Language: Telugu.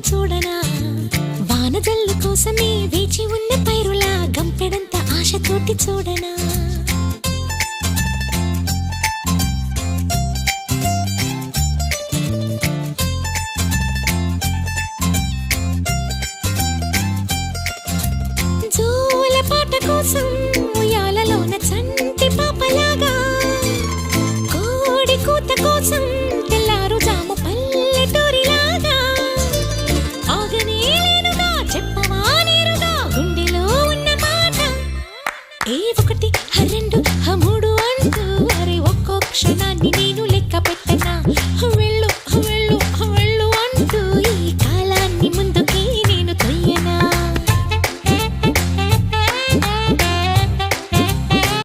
చూడనా వానజల్లు కోసమే వేచి ఉన్న పైరులా గంపెడంత ఆశతోటి చూడనా జోల పాట కోసం